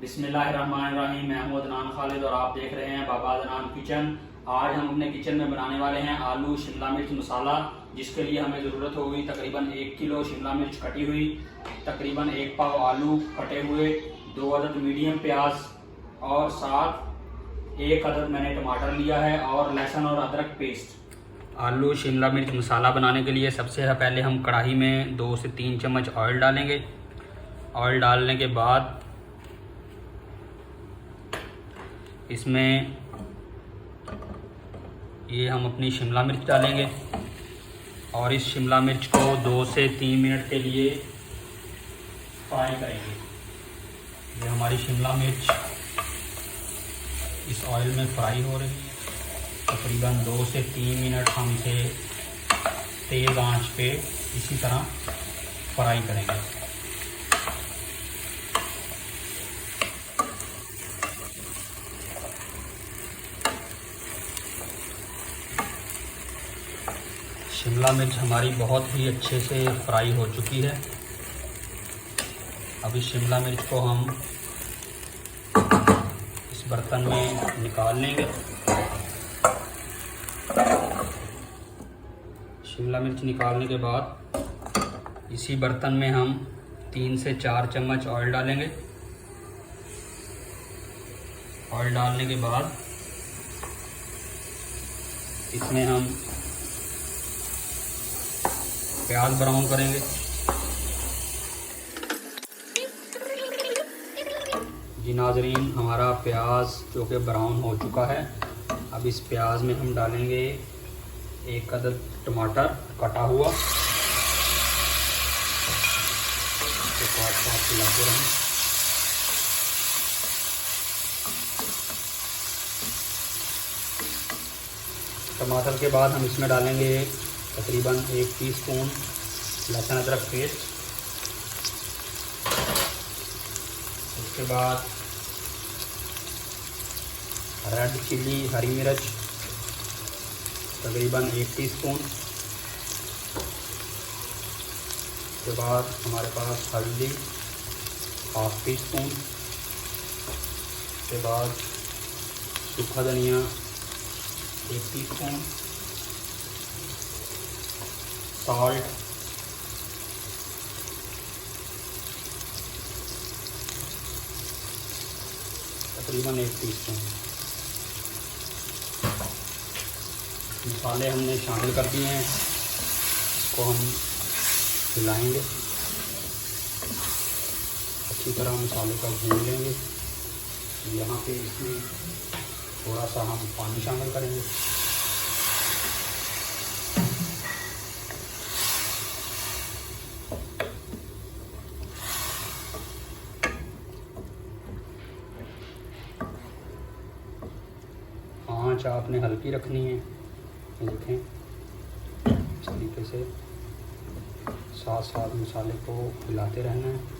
बिस्मिल्लाहिर्रहमानिर्रहीम। मैं हूं अदनान खालिद और आप देख रहे हैं बाबा अदनान किचन। आज हम अपने किचन में बनाने वाले हैं आलू शिमला मिर्च मसाला, जिसके लिए हमें ज़रूरत होगी तकरीबन 1 किलो शिमला मिर्च कटी हुई, तकरीबन 1 पाव आलू कटे हुए, 2 अदद मीडियम प्याज और साथ 1 अदद मैंने टमाटर लिया है और लहसुन और अदरक पेस्ट। आलू शिमला मिर्च मसाला बनाने के लिए सबसे पहले हम कढ़ाई में 2 से 3 चम्मच ऑयल डालेंगे। ऑयल डालने के बाद इसमें ये हम अपनी शिमला मिर्च डालेंगे और इस शिमला मिर्च को 2 से 3 मिनट के लिए फ्राई करेंगे। ये हमारी शिमला मिर्च इस ऑयल में फ्राई हो रही है। तकरीबन 2 से 3 मिनट हम इसे तेज़ आंच पे इसी तरह फ्राई करेंगे। शिमला मिर्च हमारी बहुत ही अच्छे से फ्राई हो चुकी है। अब इस शिमला मिर्च को हम इस बर्तन में निकाल लेंगे। शिमला मिर्च निकालने के बाद इसी बर्तन में हम 3 से 4 चम्मच ऑयल डालेंगे। ऑयल डालने के बाद इसमें हम प्याज ब्राउन करेंगे। जी नाजरीन, हमारा प्याज जो कि ब्राउन हो चुका है। अब इस प्याज में हम डालेंगे 1 अदद टमाटर कटा हुआ। साथ मिलाते रहें। टमाटर के बाद हम इसमें डालेंगे तकरीबन 1 टीस्पून लहसुन अदरक पेस्ट। उसके बाद रेड चिल्ली हरी मिर्च तकरीबन 1 टीस्पून। उसके बाद हमारे पास हल्दी 1/2 टीस्पून। उसके बाद सूखा धनिया 1 टीस्पून। सॉल्ट तकरीबन 1 टीस्पून। मसाले हमने शामिल कर दिए हैं। इसको हम हिलाएंगे, अच्छी तरह मसाले का भून लेंगे। यहाँ पे इसमें थोड़ा सा हम पानी शामिल करेंगे। आँच आपने हल्की रखनी है। ये देखें, इस तरीके से साथ साथ मसाले को हिलाते रहना है।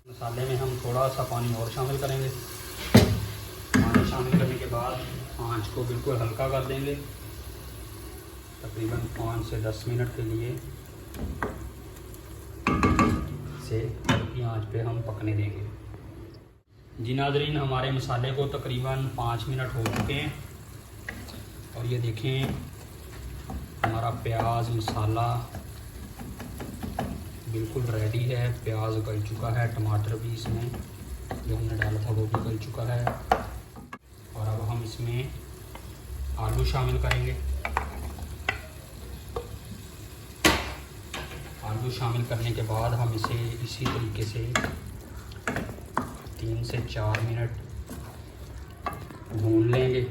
मसाले में हम थोड़ा सा पानी और शामिल करेंगे। पानी शामिल करने के बाद आँच को बिल्कुल हल्का कर देंगे। तकरीबन 5 से 10 मिनट के लिए इसे हल्की आँच पे हम पकने देंगे। जी नाज़रीन, हमारे मसाले को तकरीबन 5 मिनट हो चुके हैं और ये देखें हमारा प्याज मसाला बिल्कुल रेडी है। प्याज गल चुका है, टमाटर भी इसमें जो हमने डाला था वो भी गल चुका है। और अब हम इसमें आलू शामिल करेंगे। आलू शामिल करने के बाद हम इसे इसी तरीके से 3 से 4 मिनट भून लेंगे।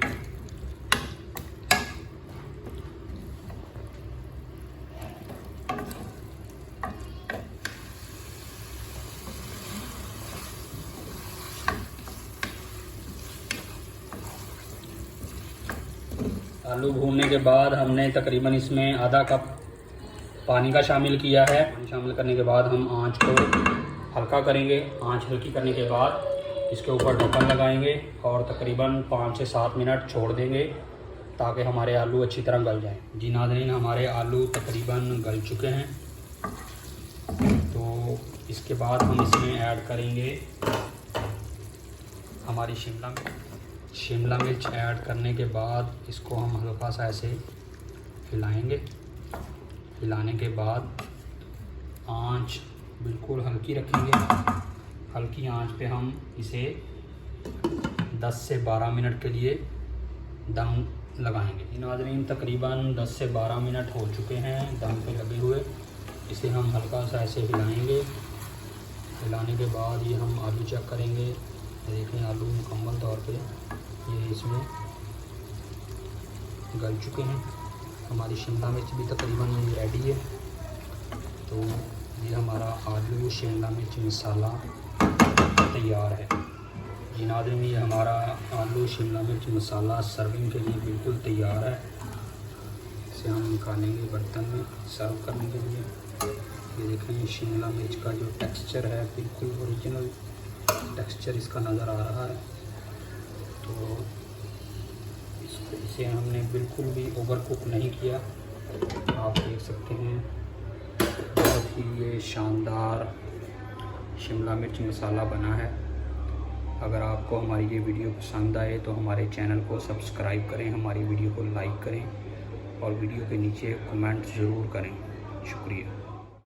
आलू भूनने के बाद हमने तकरीबन इसमें आधा कप पानी का शामिल किया है। पानी शामिल करने के बाद हम आंच को हल्का करेंगे। आंच हल्की करने के बाद इसके ऊपर ढक्कन लगाएंगे और तकरीबन 5 से 7 मिनट छोड़ देंगे ताकि हमारे आलू अच्छी तरह गल जाएं। जी नाज़रीन, हमारे आलू तकरीबन गल चुके हैं। तो इसके बाद हम इसमें ऐड करेंगे हमारी शिमला मिर्च ऐड करने के बाद इसको हम हल्का सा ऐसे हिलाएंगे। हिलाने के बाद आंच बिल्कुल हल्की रखेंगे। हल्की आंच पे हम इसे 10 से 12 मिनट के लिए दम लगाएंगे। नाज़रीन, तकरीबन 10 से 12 मिनट हो चुके हैं दम पे लगे हुए। इसे हम हल्का सा ऐसे हिलाएंगे। हिलाने के बाद ये हम आलू चेक करेंगे। देखें आलू मुकम्मल तौर पे ये इसमें गल चुके हैं। हमारी शिमला मिर्च भी तकरीबन रेडी है। तो ये हमारा आलू शिमला मिर्च मसाला तैयार है। जी नाज़रीन, ये हमारा आलू शिमला मिर्च मसाला सर्विंग के लिए बिल्कुल तैयार है। इसे हम निकालेंगे बर्तन में सर्व करने के लिए। ये देखें शिमला मिर्च का जो टेक्सचर है बिल्कुल ओरिजिनल टेक्सचर इसका नज़र आ रहा है। तो इसे हमने बिल्कुल भी ओवर कुक नहीं किया। आप देख सकते हैं बहुत ही ये शानदार शिमला मिर्च मसाला बना है। अगर आपको हमारी ये वीडियो पसंद आए तो हमारे चैनल को सब्सक्राइब करें, हमारी वीडियो को लाइक करें और वीडियो के नीचे कमेंट ज़रूर करें। शुक्रिया।